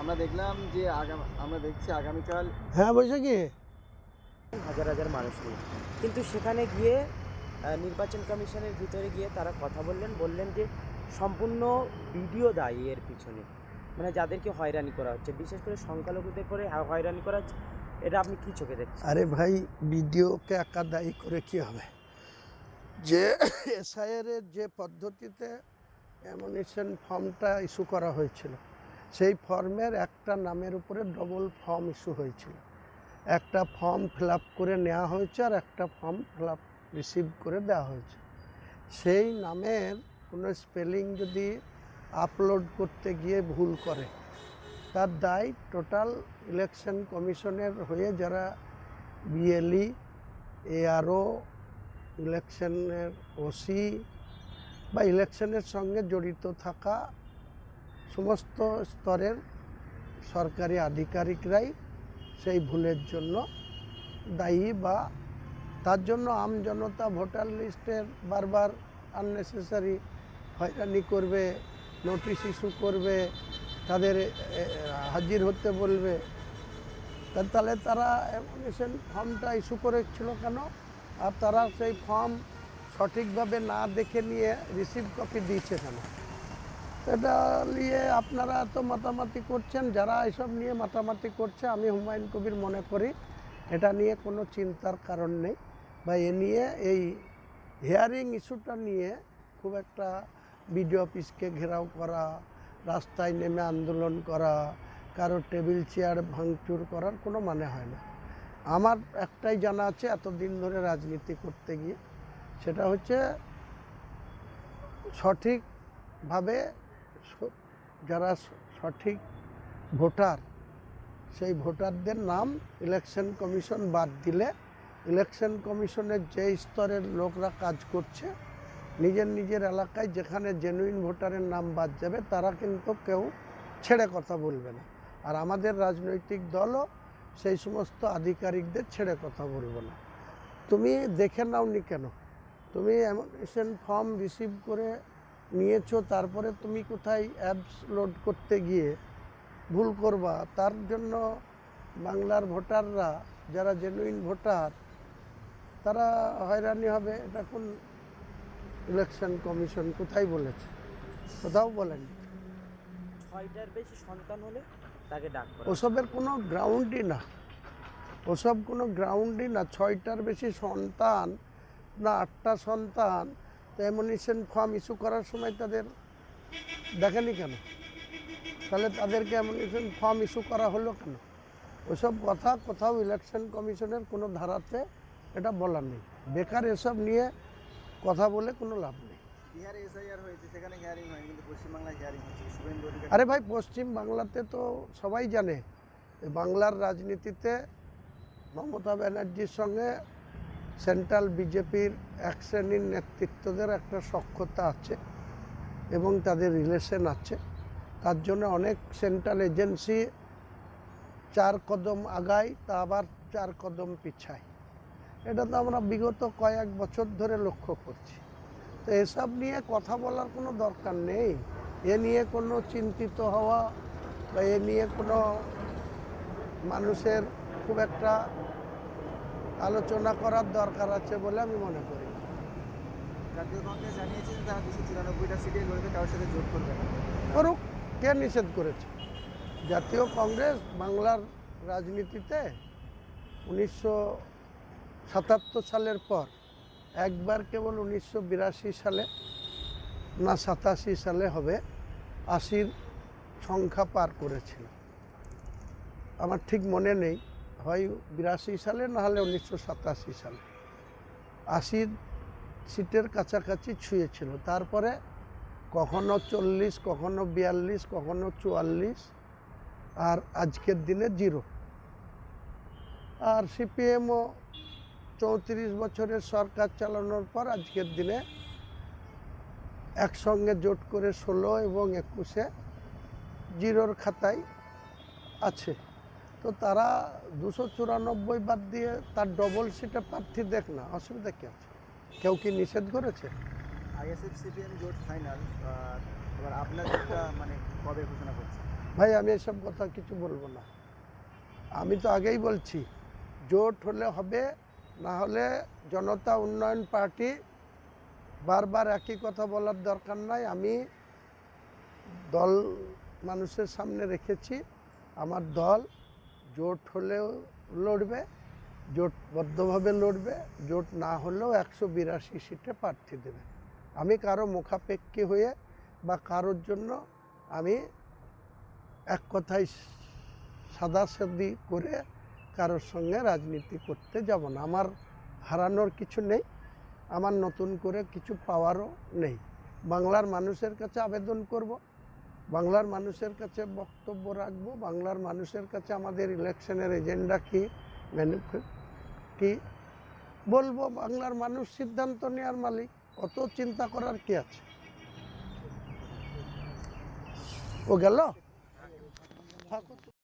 আমরা দেখলাম যে আমরা দেখছি আগামীকাল হ্যাঁ বৈশাখী, হাজার হাজার মানুষ নিয়ে, কিন্তু সেখানে গিয়ে নির্বাচন কমিশনের ভিতরে গিয়ে তারা কথা বললেন যে সম্পূর্ণ ভিডিও দায়ী এর পিছনে, মানে যাদেরকে হয়রানি করা হচ্ছে, বিশেষ করে সংখ্যালঘুদের পরে হয়রানি করা হচ্ছে। এটা আপনি কি চোখে দেখছেন? আরে ভাই, ভিডিওকে একা দায়ী করে কি হবে? যে এসআইআর এর যে পদ্ধতিতে অ্যামনিশন ফর্মটা ইস্যু করা হয়েছিল, সেই ফর্মের একটা নামের উপরে ডবল ফর্ম ইস্যু হয়েছিল। একটা ফর্ম ফিল আপ করে নেওয়া হয়েছে আর একটা ফর্ম ফিল আপ রিসিভ করে দেওয়া হয়েছে। সেই নামের কোনো স্পেলিং যদি আপলোড করতে গিয়ে ভুল করে, তার দায় টোটাল ইলেকশন কমিশনের হয়ে যারা বিএলই, এআরও, ইলেকশনের ওসি বা ইলেকশনের সঙ্গে জড়িত থাকা সমস্ত স্তরের সরকারি আধিকারিকরাই সেই ভুলের জন্য দায়ী, বা তার জন্য আমজনতা ভোটার লিস্টের বারবার আননেসেসারি হয়রানি করবে, নোটিশ ইস্যু করবে, তাদের হাজির হতে বলবে। তাহলে তারা অ্যাপ্লিকেশন ফর্মটা ইস্যু করেছিল কেন? আর তারা সেই ফর্ম সঠিকভাবে না দেখে নিয়ে রিসিভ কপি দিয়েছে কেন? এটা নিয়ে আপনারা এত মাতামাতি করছেন। যারা এসব নিয়ে মাতামাতি করছে, আমি হুমায়ুন কবির মনে করি এটা নিয়ে কোনো চিন্তার কারণ নেই, বা এ নিয়ে এই হিয়ারিং ইস্যুটা নিয়ে খুব একটা বিডিও অফিসকে ঘেরাও করা, রাস্তায় নেমে আন্দোলন করা, কারো টেবিল চেয়ার ভাঙচুর করার কোনো মানে হয় না। আমার একটাই জানা আছে এতদিন ধরে রাজনীতি করতে গিয়ে, সেটা হচ্ছে সঠিকভাবে যারা সঠিক ভোটার, সেই ভোটারদের নাম ইলেকশন কমিশন বাদ দিলে ইলেকশন কমিশনের যে স্তরের লোকরা কাজ করছে, নিজের নিজের এলাকায় যেখানে জেনুইন ভোটারের নাম বাদ যাবে, তারা কিন্তু কেউ ছেড়ে কথা বলবে না। আর আমাদের রাজনৈতিক দলও সেই সমস্ত আধিকারিকদের ছেড়ে কথা বলবো না। তুমি দেখে নাওনি কেন? তুমি অ্যাপ্লিকেশন ফর্ম রিসিভ করে নিয়েছো, তারপরে তুমি কোথায় অ্যাপস লোড করতে গিয়ে ভুল করবা, তার জন্য বাংলার ভোটাররা যারা জেনুইন ভোটার তারা হয়রানি হবে? এটা কোন ইলেকশন কমিশন কোথায় বলেছে? কোথাও বলেনি। 6টার বেশি সন্তান হলে তাকে ডাক করা। ওসবের কোনো গ্রাউন্ডই না, ওসব কোনো গ্রাউন্ডই না। 6টার বেশি সন্তান না 8টা সন্তান, তো অ্যামনিশন ফর্ম ইস্যু করার সময় তাদের দেখেনি কেন? তাহলে তাদেরকে অ্যামনিশন ফর্ম ইস্যু করা হলো কেন? ওসব কথা কোথাও ইলেকশন কমিশনের কোনো ধারাতে এটা বলার নেই। বেকার এসব নিয়ে কথা বলে কোনো লাভ নেই। বিহারে এসআইআর হয়েছে, সেখানে হিয়ারিং হয়নি, কিন্তু পশ্চিমবাংলায় হিয়ারিং হচ্ছে। শুভেন্দু অধিকারী আরে ভাই, পশ্চিম বাংলাতে তো সবাই জানে বাংলার রাজনীতিতে মমতা ব্যানার্জির সঙ্গে সেন্ট্রাল বিজেপির এক শ্রেণীর নেতৃত্বদের একটা সখ্যতা আছে এবং তাদের রিলেশন আছে। তার জন্য অনেক সেন্ট্রাল এজেন্সি 4 কদম আগায়, তা আবার 4 কদম পিছায়। এটা তো আমরা বিগত কয়েক বছর ধরে লক্ষ্য করছি। তো এসব নিয়ে কথা বলার কোনো দরকার নেই। এ নিয়ে কোনো চিন্তিত হওয়া বা এ নিয়ে কোনো মানুষের খুব একটা আলোচনা করার দরকার আছে বলে আমি মনে করি। জাতীয় কংগ্রেস জানিয়েছে যে তারা 294টা সিটে লড়বে, কারোর সাথে জোট করবে না। করুক, কে নিষেধ করেছে? জাতীয় কংগ্রেস বাংলার রাজনীতিতে 1977 সালের পর একবার কেবল 1982 সালে না 87 সালে হবে 80-র সংখ্যা পার করেছিল। আমার ঠিক মনে নেই, হয় 82 সালে না হলে 1987 সালে 80 সিটের কাছাকাছি ছুঁয়েছিল। তারপরে কখনো 40, কখনো 42, কখনো 44, আর আজকের দিনে 0। আর সিপিএমও 34 বছরের সরকার চালানোর পর আজকের দিনে একসঙ্গে জোট করে 16 এবং 21-এ 0-র খাতায় আছে। তো তারা 294 বাদ দিয়ে তার ডবল সিটে প্রার্থী দেখ না, অসুবিধা কী আছে? কেউ কি নিষেধ করেছে? আইএসএফ সিপিএম জোট ফাইনাল, এবার আপনার জোটটা মানে কবে ঘোষণা করছে? ভাই আমি এসব কথা কিছু বলবো না। আমি তো আগেই বলছি, জোট হলে হবে, না হলে জনতা উন্নয়ন পার্টি, বারবার একই কথা বলার দরকার নাই। আমি দল মানুষের সামনে রেখেছি, আমার দল জোট হলেও লড়বে, জোটবদ্ধভাবে লড়বে, জোট না হলেও 182 সিটে প্রার্থী দেবে। আমি কারো মুখাপেক্ষী হয়ে বা কারোর জন্য আমি এক কথায় সাদাসাদি করে কারোর সঙ্গে রাজনীতি করতে যাব না। আমার হারানোর কিছু নেই, আমার নতুন করে কিছু পাওয়ারও নেই। বাংলার মানুষের কাছে আবেদন করব, বাংলার মানুষের কাছে বক্তব্য রাখব, বাংলার মানুষের কাছে আমাদের ইলেকশনের এজেন্ডা কী, ম্যানিফেস্টো কী বলবো। বাংলার মানুষ সিদ্ধান্ত নেওয়ার মালিক, অত চিন্তা করার কি আছে। ও গেল থাকো।